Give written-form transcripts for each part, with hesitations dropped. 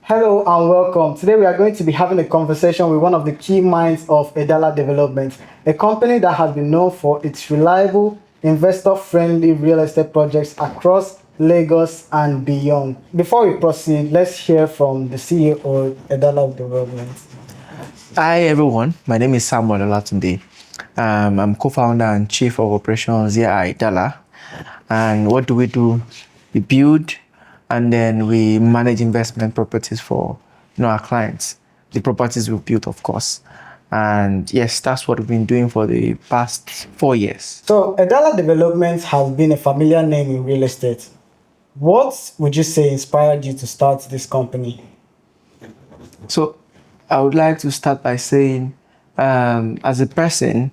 Hello and welcome. Today we are going to be having a conversation with one of the key minds of Edala Development, a company that has been known for its reliable, investor-friendly real estate projects across Lagos and beyond. Before we proceed, let's hear from the CEO of Edala Development. Hi everyone, my name is Samuel Olatunde. I'm co-founder and chief of operations here at Edala. And what do? We build and then we manage investment properties for our clients. The properties we built, of course. And yes, that's what we've been doing for the past 4 years. So Edala Development has been a familiar name in real estate. What would you say inspired you to start this company? So I would like to start by saying, as a person,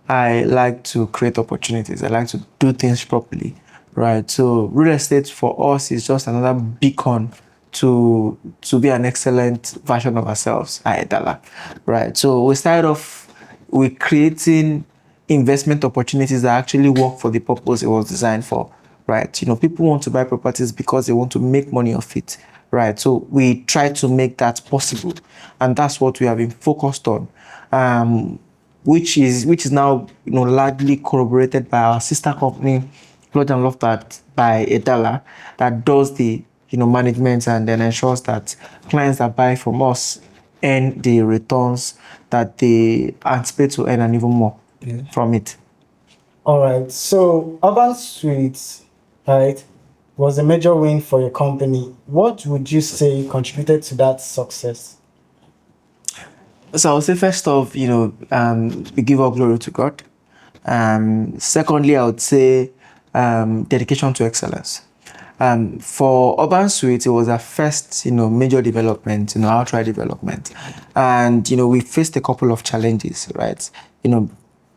I like to create opportunities. I like to do things properly, right? So real estate for us is just another beacon to be an excellent version of ourselves at Edala, right? So we started off with creating investment opportunities that actually work for the purpose it was designed for, right? People want to buy properties because they want to make money off it, right? So we try to make that possible, and that's what we have been focused on, which is now largely corroborated by our sister company, Lodge and Loftat by Edala, that does the management and then ensures that clients that buy from us earn the returns that they anticipate to earn and even more from it. All right. So Urban Suites, right, was a major win for your company. What would you say contributed to that success? So I would say first off, we give all glory to God. Secondly, I would say dedication to excellence. For Urban Suite, it was our first, major development, outright development, and we faced a couple of challenges, right?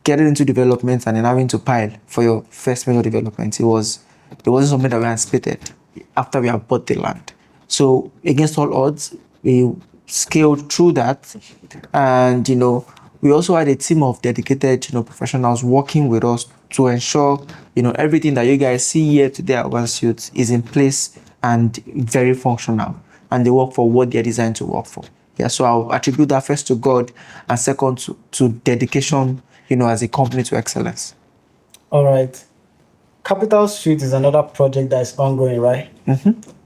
Getting into development and then having to pile for your first major development, it wasn't something that we anticipated after we have bought the land. So against all odds, we scaled through that, and we also had a team of dedicated professionals working with us to ensure everything that you guys see here today at Urban Suites is in place and very functional, and they work for what they're designed to work for. Yeah, so I'll attribute that first to God, and second to dedication, as a company, to excellence. All right. Capital Suite is another project that is ongoing, right?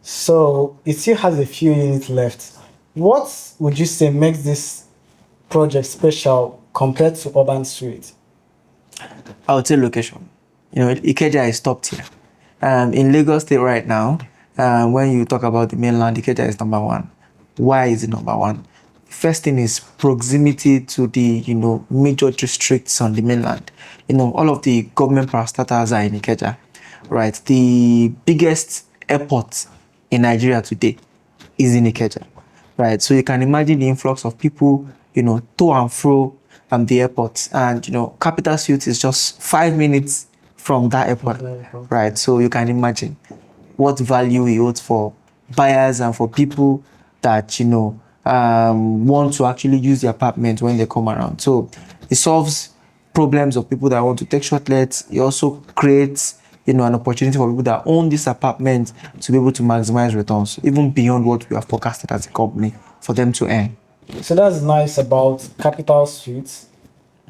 So it still has a few units left. What would you say makes this project special compared to Urban Suite? I would say location. Ikeja is top tier. In Lagos State right now, when you talk about the mainland, Ikeja is number one. Why is it number one? First thing is proximity to the major districts on the mainland. All of the government parastatals are in Ikeja, right? The biggest airport in Nigeria today is in Ikeja, right? So you can imagine the influx of people, to and fro the airport, and Capital Suite is just 5 minutes from that airport, right? So you can imagine what value it holds for buyers and for people that want to actually use the apartment when they come around. So it solves problems of people that want to take shortlets. It also creates an opportunity for people that own this apartment to be able to maximize returns, even beyond what we have forecasted as a company for them to earn. So that's nice about Capital Suites.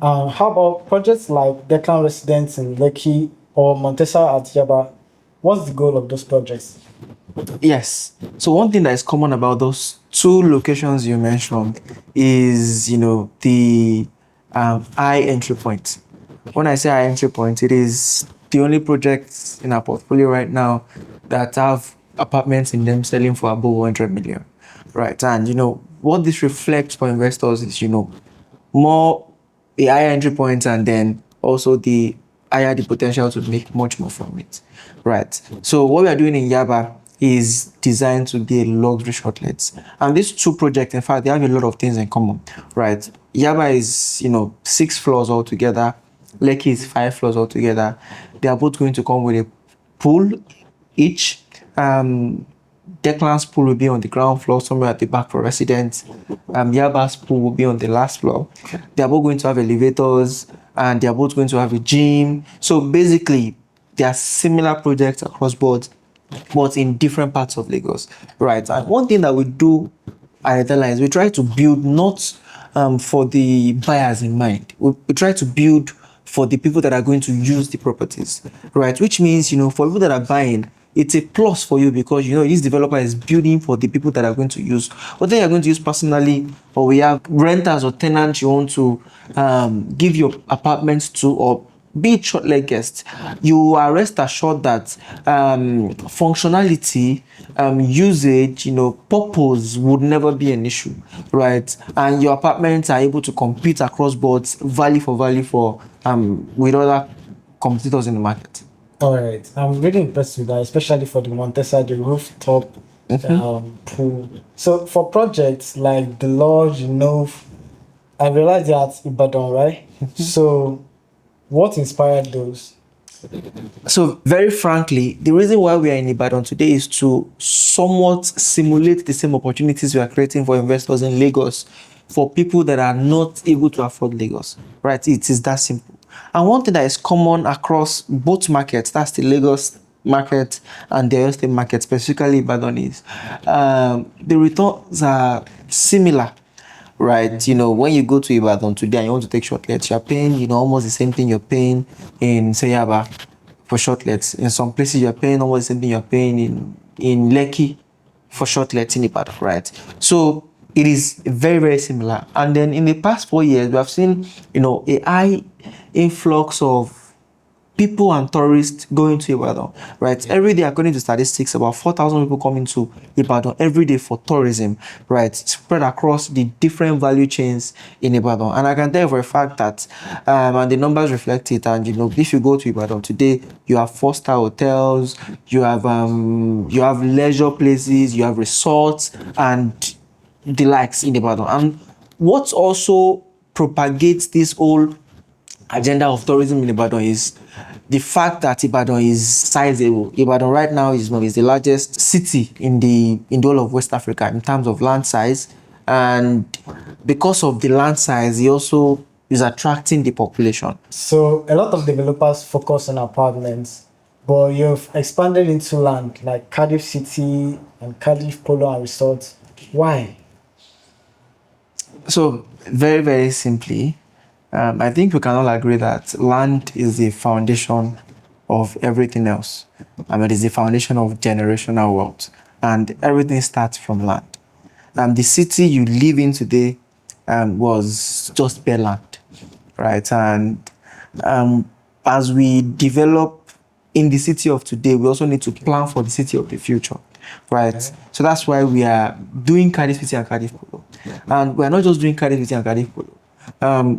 How about projects like Declan Residence in Lekki or Montesa at Yaba? What's the goal of those projects? Yes. So one thing that is common about those two locations you mentioned is, the high entry point. When I say high entry point, it is the only projects in our portfolio right now that have apartments in them selling for above 100 million, right? And what this reflects for investors is more the higher entry points, and then also the higher the potential to make much more from it, right? So what we are doing in Yaba is designed to be a luxury shortlets, and these two projects, in fact, they have a lot of things in common, right? Yaba is 6 floors altogether. Lekki is 5 floors altogether. They are both going to come with a pool each. Declan's pool will be on the ground floor, somewhere at the back for residents. Yaba's pool will be on the last floor. They are both going to have elevators, and they are both going to have a gym. So basically, they are similar projects across board, but in different parts of Lagos, right? And one thing that we do at Edala is we try to build not for the buyers in mind. We try to build for the people that are going to use the properties, right? Which means, for people that are buying, it's a plus for you because, this developer is building for the people that are going to use, whether you're going to use personally or we have renters or tenants you want to give your apartments to, or be it shortlet guests, you are rest assured that functionality, usage, purpose would never be an issue, right? And your apartments are able to compete across boards, value for value for with other competitors in the market. All right, I'm really impressed with that, especially for the Montesa, the rooftop pool. So for projects like the lodge, I realized that Ibadan, right? So what inspired those? So, very frankly, the reason why we are in Ibadan today is to somewhat simulate the same opportunities we are creating for investors in Lagos for people that are not able to afford Lagos, right? It is that simple. And one thing that is common across both markets, that's the Lagos market and the Oyo State market, specifically Ibadan, is the returns are similar, right? When you go to Ibadan today and you want to take shortlets, you're paying, almost the same thing you're paying in Sayaba for shortlets. In some places, you're paying almost the same thing you're paying in Lekki for shortlets in Ibadan, right? So it is very, very similar. And then in the past 4 years, we have seen, a high influx of people and tourists going to Ibadan, right? Every day, according to statistics, about 4,000 people coming to Ibadan every day for tourism, right? Spread across the different value chains in Ibadan. And I can tell you for a fact that, and the numbers reflect it. And, if you go to Ibadan today, you have 4-star hotels, you have leisure places, you have resorts, and the likes in Ibadan. And what also propagates this whole agenda of tourism in Ibadan is the fact that Ibadan is sizable. Ibadan right now is the largest city in the whole of West Africa in terms of land size, and because of the land size, it also is attracting the population. So a lot of developers focus on apartments, but you've expanded into land like Cardiff City and Cardiff Polo and Resorts. Why? So very, very simply, I think we can all agree that land is the foundation of everything else. It is the foundation of generational wealth, and everything starts from land. The city you live in today was just bare land, right? And as we develop in the city of today, we also need to plan for the city of the future, right? So that's why we are doing Cardiff City and Cardiff Polo. And we are not just doing Cardiff City and Cardiff Polo.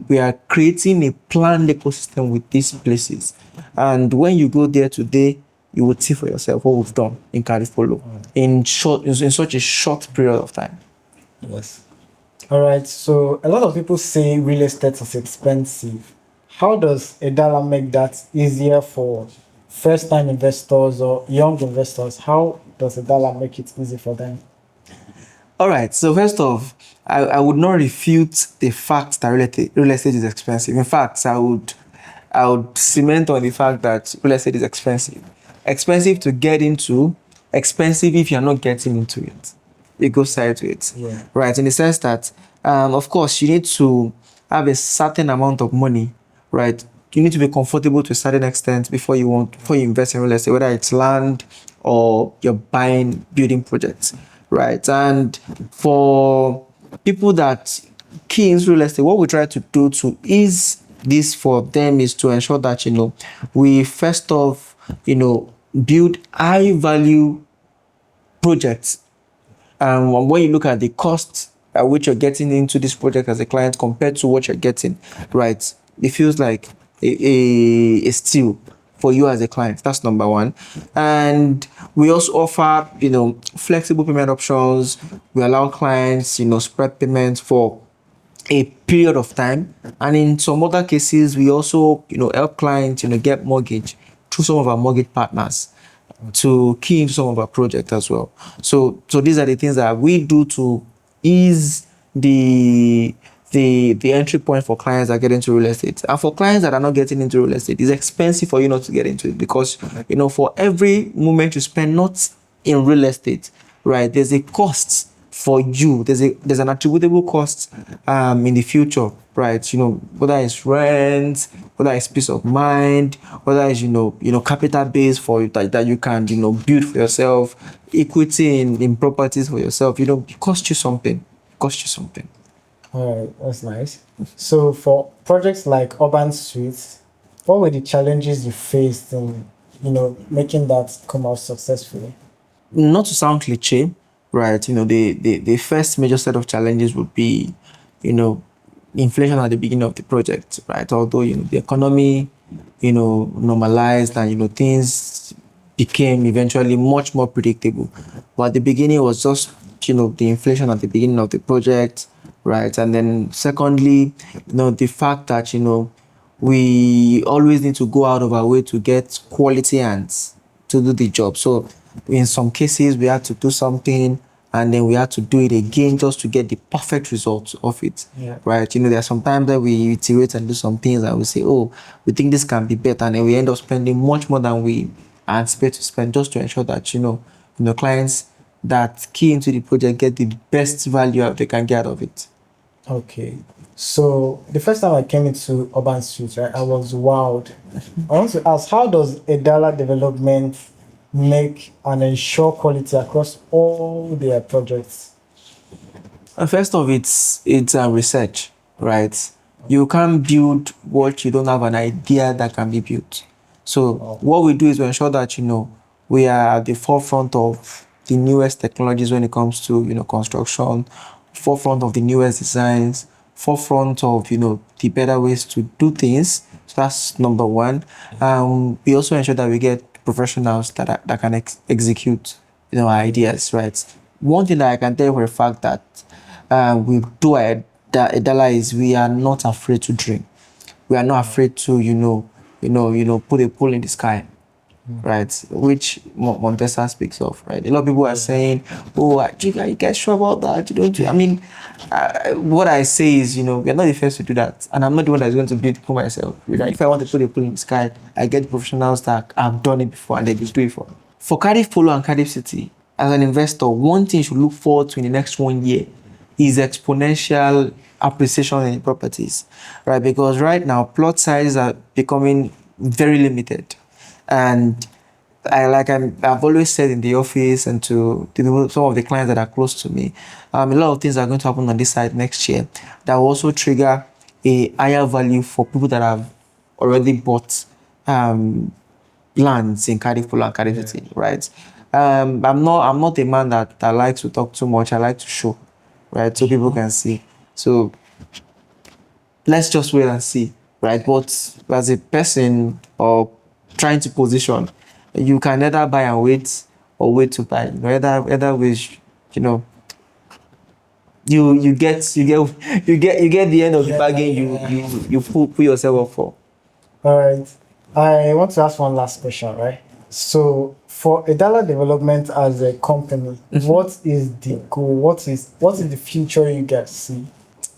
We are creating a planned ecosystem with these places. And when you go there today, you will see for yourself what we've done in Cardiff Polo in such a short period of time. Yes. All right. So a lot of people say real estate is expensive. How does Edala make that easier for first-time investors or young investors? How does Edala make it easy for them? All right. So first off, I would not refute the fact that real estate is expensive. In fact, I would cement on the fact that real estate is expensive. Expensive to get into, expensive if you're not getting into it. It goes side to it. Yeah. Right? In the sense that, of course, you need to have a certain amount of money, right? You need to be comfortable to a certain extent before you invest in real estate, whether it's land or you're buying building projects, right? And for people that key in real estate, what we try to do to ease this for them is to ensure that, we first off, build high value projects. When you look at the cost at which you're getting into this project as a client compared to what you're getting, right, it feels like a steal for you as a client. That's number one. And we also offer, flexible payment options. We allow clients, spread payments for a period of time. And in some other cases, we also, help clients, get mortgage through some of our mortgage partners to key into some of our projects as well. So these are the things that we do to ease the entry point for clients that get into real estate. And for clients that are not getting into real estate, it's expensive for you not to get into it because, for every moment you spend not in real estate, right, there's a cost for you. There's an attributable cost in the future, right? Whether it's rent, whether it's peace of mind, whether it's capital base for you that you can build for yourself, equity in properties for yourself. It costs you something. It costs you something. All right, that's nice. So for projects like Urban Suites, what were the challenges you faced in, making that come out successfully? Not to sound cliche, right? The first major set of challenges would be, you know, inflation at the beginning of the project, right? Although, the economy, normalized and, things became eventually much more predictable. But at the beginning, it was just, the inflation at the beginning of the project, right? And then secondly, the fact that, we always need to go out of our way to get quality hands to do the job. So in some cases, we had to do something and then we had to do it again just to get the perfect result of it. Yeah. Right? There are some times that we iterate and do some things and we say, oh, we think this can be better, and then we end up spending much more than we anticipate to spend just to ensure that clients that key into the project get the best value they can get out of it. Okay. So the first time I came into Urban Suites, right, I was wowed. I want to ask, how does Edala Development make and ensure quality across all their projects? First of it's research, right? You can't build what you don't have an idea that can be built. So what we do is we ensure that we are at the forefront of the newest technologies when it comes to construction, forefront of the newest designs, forefront of the better ways to do things. So that's number one. We also ensure that we get professionals that can execute our ideas, right? One thing that I can tell you for a fact that we do at Edala is we are not afraid to dream. We are not afraid to put a pole in the sky, right? Which Montesa speaks of, right? A lot of people are saying, "Oh, are you guys sure about that? You don't." I mean, what I say is, we are not the first to do that, and I'm not the one that's going to build it for myself. If I want to put a pole in the sky, I get professionals that have done it before and they will do it for me. For Cardiff Polo and Cardiff City, as an investor, one thing you should look forward to in the next 1 year is exponential appreciation in properties, right? Because right now, plot sizes are becoming very limited. And I've always said in the office and to some of the clients that are close to me, a lot of things are going to happen on this side next year that will also trigger a higher value for people that have already bought lands in Cardiff Polo and Cardiff City, right? I'm not a man that likes to talk too much. I like to show, right? So people can see. So let's just wait and see, right? But as a person or trying to position, you can either buy and wait or wait to buy. Either ways, you get the end of the bargain you put yourself up for. All right. I want to ask one last question, right? So for Edala Development as a company, what is the goal? What is the future you guys see?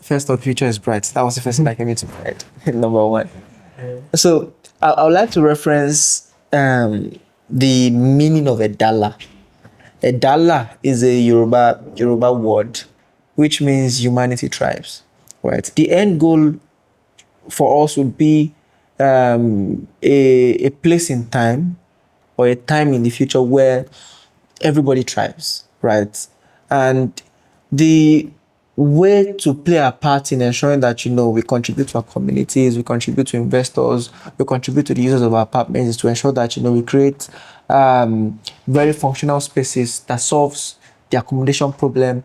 First of, future is bright. That was the first thing that came into my head. Number one. So I would like to reference the meaning of Edala. Edala is a Yoruba word, which means humanity thrives. Right. The end goal for us would be a place in time or a time in the future where everybody thrives, right? And the way to play a part in ensuring that we contribute to our communities, we contribute to investors, we contribute to the users of our apartments is to ensure that we create very functional spaces that solves the accommodation problem,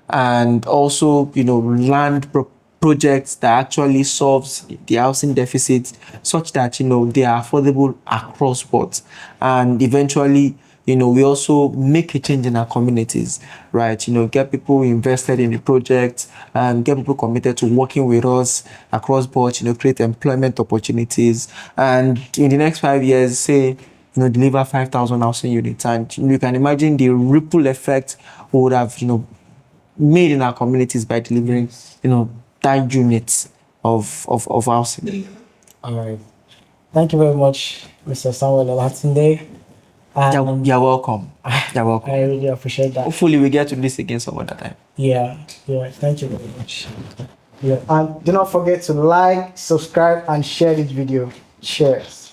and also land projects that actually solves the housing deficit such that they are affordable across boards, and eventually we also make a change in our communities, right? Get people invested in the project and get people committed to working with us across boards, create employment opportunities, and in the next 5 years, say, deliver 5,000 housing units. And you can imagine the ripple effect we would have, made in our communities by delivering, that unit of housing. All right. Thank you very much, Mr. Samuel Olatunde. You're welcome. You're welcome. I really appreciate that. Hopefully, we get to do this again some other time. Yeah, thank you very much. Yeah, and do not forget to like, subscribe, and share this video. Cheers.